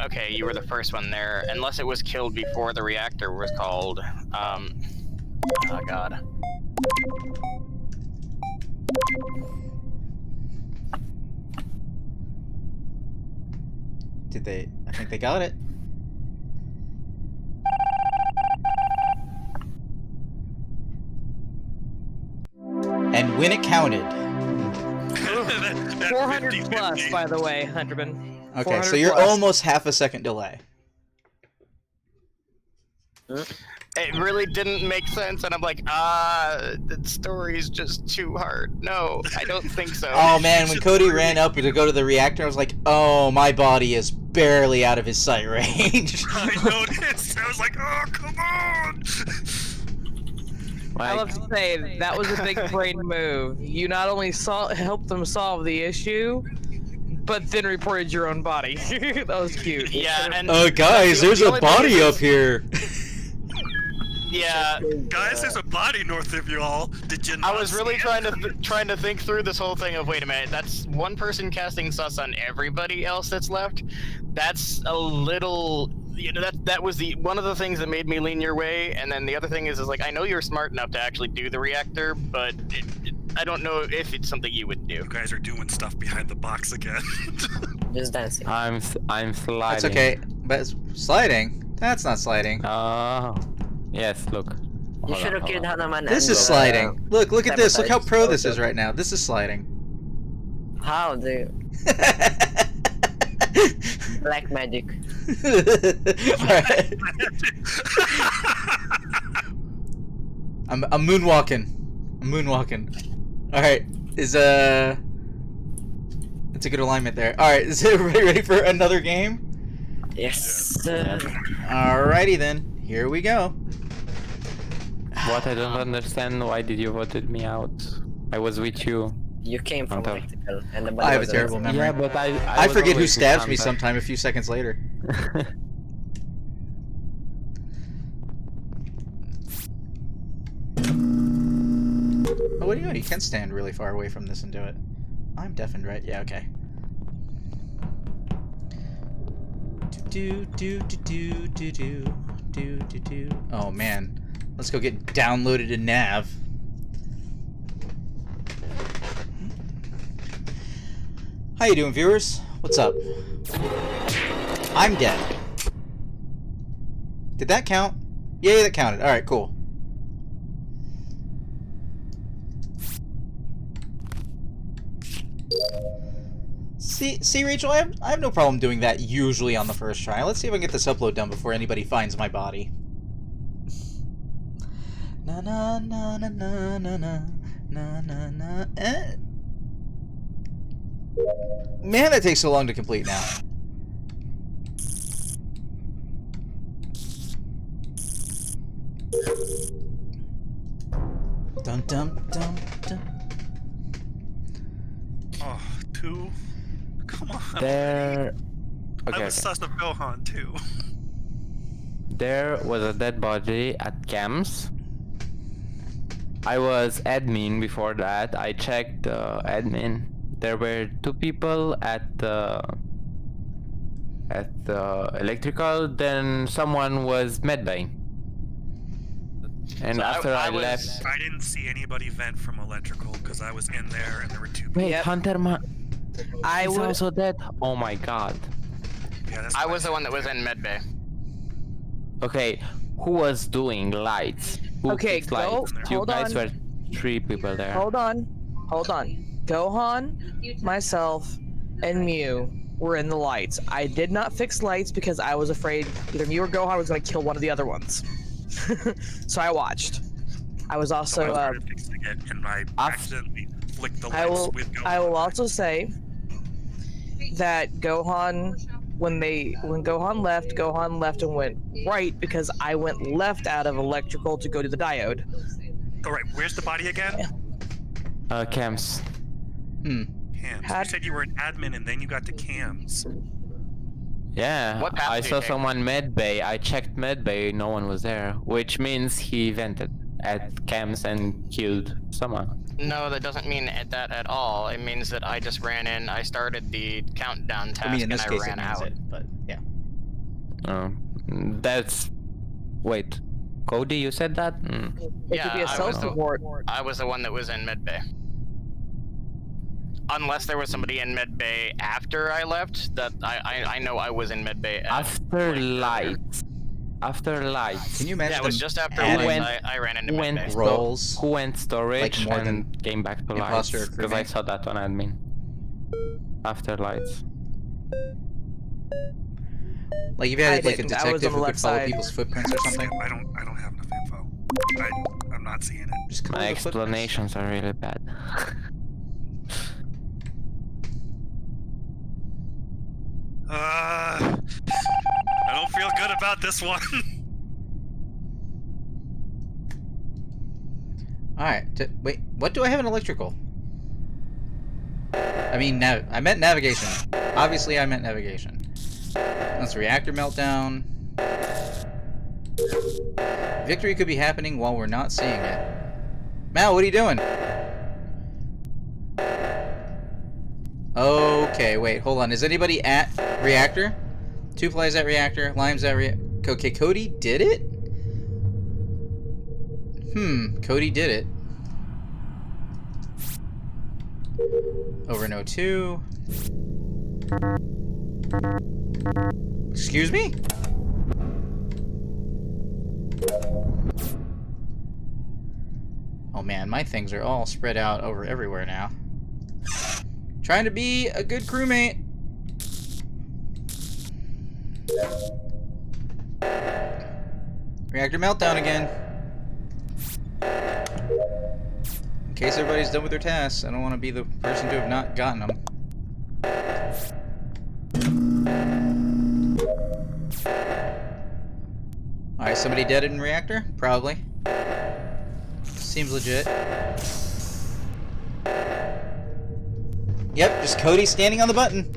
Okay, you were the first one there, unless it was killed before the reactor was called. Oh god. Did they? I think they got it. And when it counted. 400 plus, by the way, Hunterman. Okay, so you're plus. almost half a second delay. It really didn't make sense, and I'm like, the story's just too hard. No, I don't think so. Oh man, when Cody ran up to go to the reactor, I was like, oh, my body is barely out of his sight range. I noticed. I was like, oh, come on. I love to say that was a big brain move. You not only helped them solve the issue, but then reported your own body. That was cute. Yeah, and guys, there's a body up here. yeah, Guys, there's a body north of you all. Did you not I was really see trying to think through this whole thing of, wait a minute, that's one person casting sus on everybody else that's left. That's a little, you know, that was the one of the things that made me lean your way. And then the other thing is like, I know you're smart enough to actually do the reactor, but I don't know if it's something you would do. You guys are doing stuff behind the box again. Just dancing. I'm sliding. That's okay, but it's sliding. That's not sliding. Oh, yes. Look. You should have killed Hunterman. This is sliding. Look at this. Look how pro this is right now. This is sliding. How do you... Black magic. Alright. I'm moonwalking. Alright. It's a good alignment there. Alright, is everybody ready for another game? Yes. Alrighty then. Here we go. What I don't understand, why did you voted me out? I was with you. You came from Hunter. electrical, and the I have a terrible memory. Yeah, but I I was forget who always with stabs me Hunter. sometime a few seconds later. Oh, what do you know? You can stand really far away from this and do it. I'm deafened, right? Yeah, okay. Oh man, let's go get downloaded in Nav. How you doing, viewers? What's up? I'm dead. Did that count? Yay, that counted. Alright, cool. See, Rachel, I have no problem doing that usually on the first try. Let's see if I can get this upload done before anybody finds my body. Na na na na na na na na na na. Man, that takes so long to complete now. Dun dun dun dun. Oh, 2? Come on. There. Okay, I was sus of Gohan too. There was a dead body at camps. I was admin before that. I checked admin. There were 2 people at the electrical. Then someone was medbaying. And So after I was- left... I didn't see anybody vent from electrical because I was in there and there were two. Wait, Yep. Hunterman... I He's would. also dead? Oh my god. Yeah, that's I what was the said one that was too. in medbay. Okay, who was doing lights? Who Okay, fixed go. lights? You Hold guys on. were 3 people there. Hold on. Gohan, myself, and Mew were in the lights. I did not fix lights because I was afraid either Mew or Gohan was going to kill one of the other ones. So I watched. I was So also. I started fixing it and I accidentally flicked the I lights will. with Gohan. I will also say that Gohan, when Gohan left and went right because I went left out of electrical to go to the diode. Alright, where's the body again? Cams. Cams. Had- You said you were an admin and then you got to cams. Yeah, What path I did you saw take? someone medbay. I checked medbay, no one was there. Which means he vented at Cams and killed someone. No, that doesn't mean that at all. It means that I just ran in, I started the countdown task, I mean, in this and case, I it ran means out. it, but yeah. That's... Wait. Cody, you said that? It could be Yeah, a I was the- self-report. I was the one that was in medbay. Unless there was somebody in medbay after I left, that I know I was in medbay After lights. After lights. Can you imagine Yeah, it was them just after adding lights I ran into Who went, medbay. roles? who went storage Like more than and came back to imposter lights? Because I crewmate? saw that on admin. After lights. Like if you had like a didn't. I was detective on the who could left follow side. people's footprints or something. I don't have enough info. I'm not seeing it. Just color My the footprints. explanations are really bad. I don't feel good about this one. Alright, wait, what do I have in electrical? I mean, I meant navigation. Obviously, I meant navigation. That's reactor meltdown. Victory could be happening while we're not seeing it. Mal, what are you doing? Okay, wait, hold on. Is anybody at reactor? Two Flies at reactor, Lime's at reactor. Okay, Cody did it? Cody did it. Over in O2. Excuse me? Oh man, my things are all spread out over everywhere now. Trying to be a good crewmate. Reactor meltdown again. In case everybody's done with their tasks, I don't want to be the person to have not gotten them. Alright, somebody dead in reactor? Probably. Seems legit. Yep, just Cody standing on the button.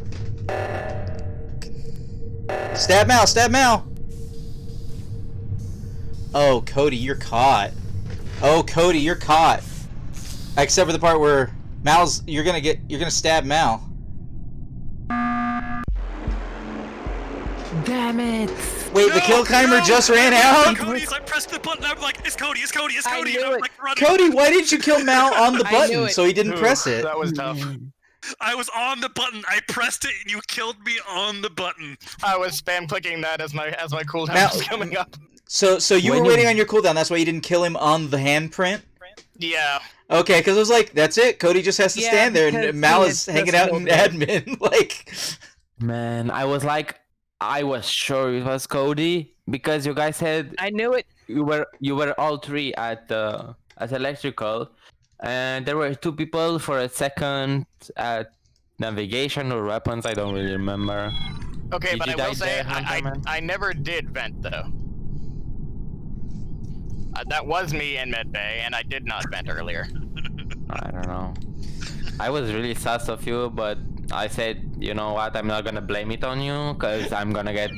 Stab Mal, stab Mal! Oh, Cody, you're caught. Oh, Cody, you're caught. Except for the part where Mal's, you're gonna stab Mal. Damn it! Wait, the kill timer just ran out? Cody's, I pressed the button. I'm like, it's Cody, it's Cody, it's I Cody. knew And I'm it. like running. Cody, why didn't you kill Mal on the I knew button it. so he didn't press it? That was tough. I was on the button. I pressed it, and you killed me on the button. I was spam clicking that as my cooldown Now- was coming up. So you When were you- waiting on your cooldown, that's why you didn't kill him on the handprint? Yeah. Okay, because I was like, that's it. Cody just has to Yeah, stand there, because and Mal he is had hanging just out in killed him. admin. Like, Man, I was sure it was Cody because you guys said I knew it. you were all 3 at electrical, and there were 2 people for a second at navigation or weapons. I don't really remember. Okay, Did but you I will die say there, Hunterman? I never did vent though. That was me in medbay, and I did not vent earlier. I don't know. I was really sus of you, but I said, you know what? I'm not gonna blame it on you because I'm gonna get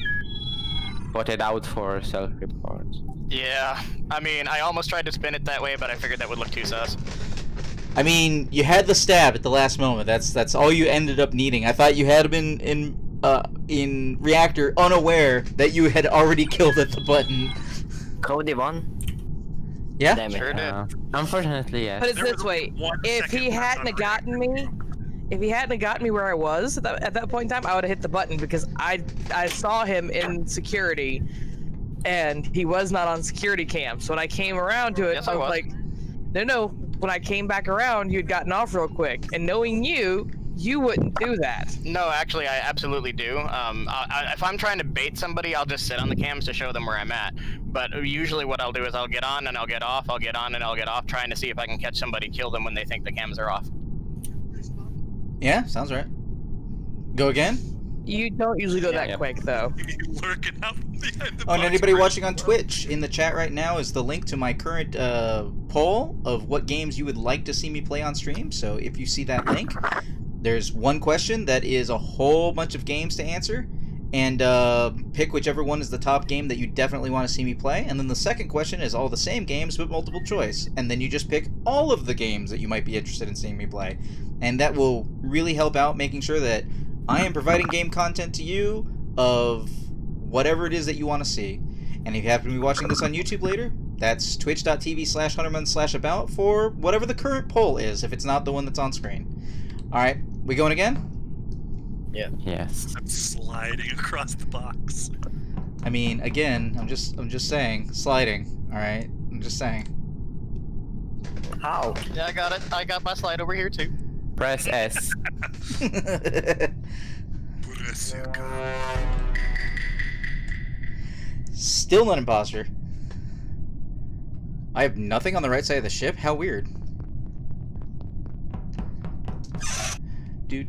voted out for self-report. Yeah, I mean, I almost tried to spin it that way, but I figured that would look too sus. I mean, you had the stab at the last moment. That's all you ended up needing. I thought you had him in reactor, unaware that you had already killed at the button. Cody won. Yeah? Damn it. Sure did. Unfortunately, yes. But it's There this was way: one if second he left hadn't on have gotten me, if he hadn't have gotten me where I was at that point in time, I would have hit the button because I saw him in security, and he was not on security cam. So when I came around to it, Yes, I I was was. like, no. When I came back around, you had gotten off real quick, and knowing you, you wouldn't do that. No, actually, I absolutely do. If I'm trying to bait somebody, I'll just sit on the cams to show them where I'm at. But usually what I'll do is I'll get on and I'll get off, I'll get on and I'll get off, trying to see if I can catch somebody, kill them when they think the cams are off. Yeah, sounds right. Go again? You don't usually go that Yeah. quick, though. Lurking out behind the Oh, and box anybody screen. watching on Twitch, in the chat right now is the link to my current poll of what games you would like to see me play on stream. So if you see that link, there's one question that is a whole bunch of games to answer, and pick whichever one is the top game that you definitely want to see me play. And then the second question is all the same games but multiple choice, and then you just pick all of the games that you might be interested in seeing me play. And that will really help out making sure that I am providing game content to you of whatever it is that you want to see. And if you happen to be watching this on YouTube later, that's twitch.tv/huntermun/about for whatever the current poll is, if it's not the one that's on screen. Alright, we going again? Yes. I'm sliding across the box. I mean, again, I'm just saying, sliding, alright? I'm just saying. How? Yeah, I got it. I got my slide over here too. Press S. Still not imposter. I have nothing on the right side of the ship? How weird. Do.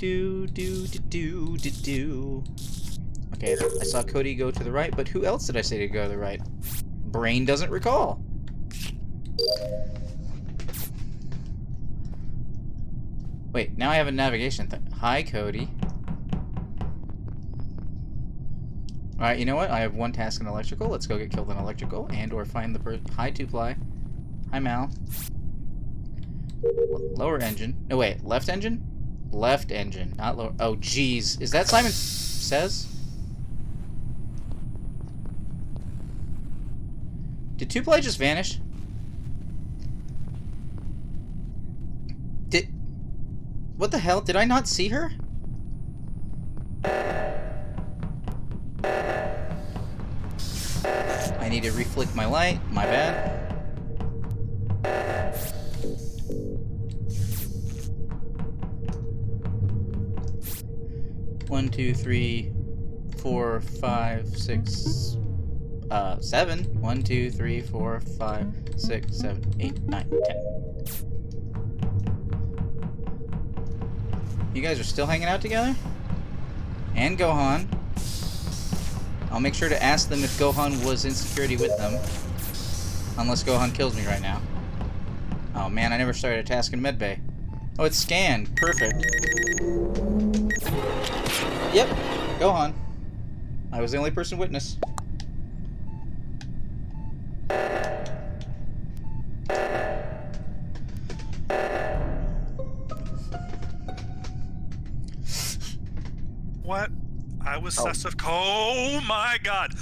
Okay, I saw Cody go to the right, but who else did I say to go to the right? Brain doesn't recall. Wait, now I have a navigation thing. Hi, Cody. Alright, you know what? I have one task in electrical. Let's go get killed in electrical and or find the person. Hi, Two-Ply. Hi, Mal. Lower engine. No, wait. Left engine? Left engine, not lower. Oh, jeez. Is that Simon Says? Did Two-Ply just vanish? What the hell? Did I not see her? I need to reflick my light. My bad. One, two, three, 4, 5, 6, 7. 1, 2, 3, 4, 5, 6, 7, 8, 9, 10. You guys are still hanging out together? And Gohan. I'll make sure to ask them if Gohan was in security with them. Unless Gohan kills me right now. Oh man, I never started a task in medbay. Oh, it's scanned. Perfect. Yep, Gohan. I was the only person witness. What? I was sus of. Oh my god.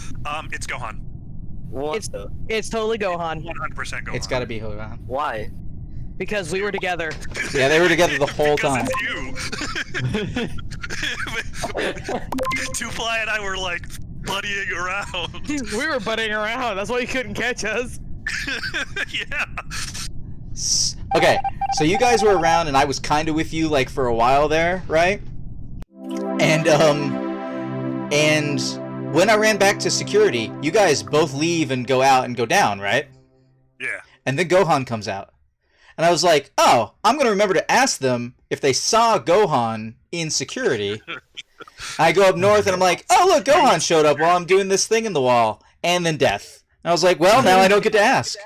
It's Gohan. What? It's totally Gohan 100% Gohan. It's gotta be Gohan. Why? because we were together. Yeah, they were together the whole time. Because it's you. Two-Fly and I were like buddying around. We were butting around. That's why you couldn't catch us. Yeah. Okay, so you guys were around and I was kind of with you like for a while there, right? And when I ran back to security, you guys both leave and go out and go down, right? Yeah. And then Gohan comes out. And I was like, oh, I'm going to remember to ask them if they saw Gohan in security. I go up north and I'm like, oh, look, Gohan showed up while I'm doing this thing in the wall. And then death. And I was like, well, now I don't get to ask.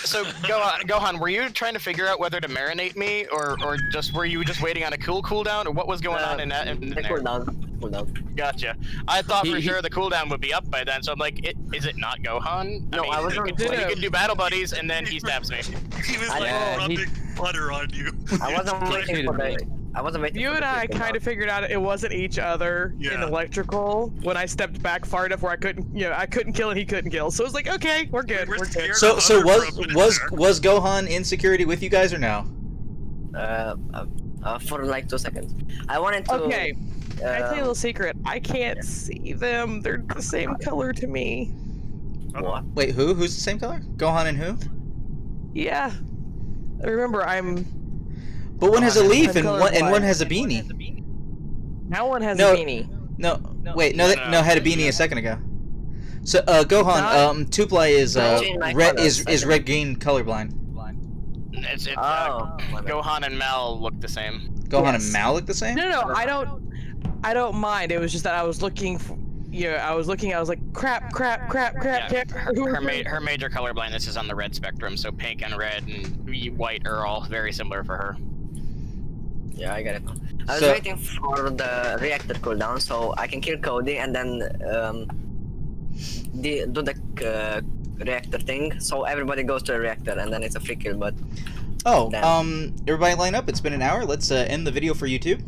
So, Gohan, were you trying to figure out whether to marinate me, or just were you just waiting on a cooldown, or what was going on in that? In there? Cooldown. Gotcha. I thought for sure the cooldown would be up by then, so I'm like, is it not Gohan? No, I was we could do battle buddies, and then he stabs me. He was like rubbing butter on you. I wasn't waiting for the. I wasn't waiting. You for and the I people kind of figured out it wasn't each other in Yeah. electrical when I stepped back far enough where I couldn't, I couldn't kill and he couldn't kill. So it was like, okay, we're good. We were We're good. scared. So Hunter was Gohan in security with you guys or no? For like 2 seconds. I wanted to. Okay. Can I tell you a little secret? I can't see them. They're the same color to me. What? Wait, who? Who's the same color? Gohan and who? Yeah. Remember, I'm. But one has a leaf and I'm one colorblind. has a beanie. Now one has No. a beanie. No, wait, no, had a beanie a second ago. So, Gohan, Tupla is Matching my red colors, is red green colorblind. It's Oh. Gohan and Mal look the same. Gohan Yes. and Mal look the same. No, I don't mind. It was just that I was looking. I was looking. I was like, crap. Yeah. Her major color blindness is on the red spectrum, so pink and red and white are all very similar for her. Yeah, I got it. I was So- waiting for the reactor cooldown so I can kill Cody and then do the reactor thing. So everybody goes to the reactor and then it's a free kill. But Oh, Damn. everybody line up. It's been an hour. Let's end the video for YouTube.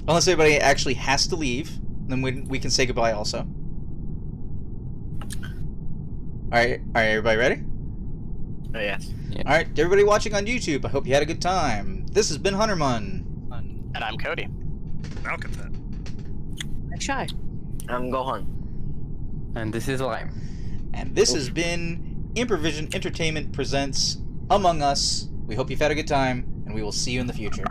Unless everybody actually has to leave, then we can say goodbye also. Alright, everybody ready? yes. Alright, to everybody watching on YouTube, I hope you had a good time. This has been Huntermun. And I'm Cody. Malcontent. Shy. I'm Gohan. And this is Lime. And this has been Improvision Entertainment presents Among Us. We hope you've had a good time, and we will see you in the future.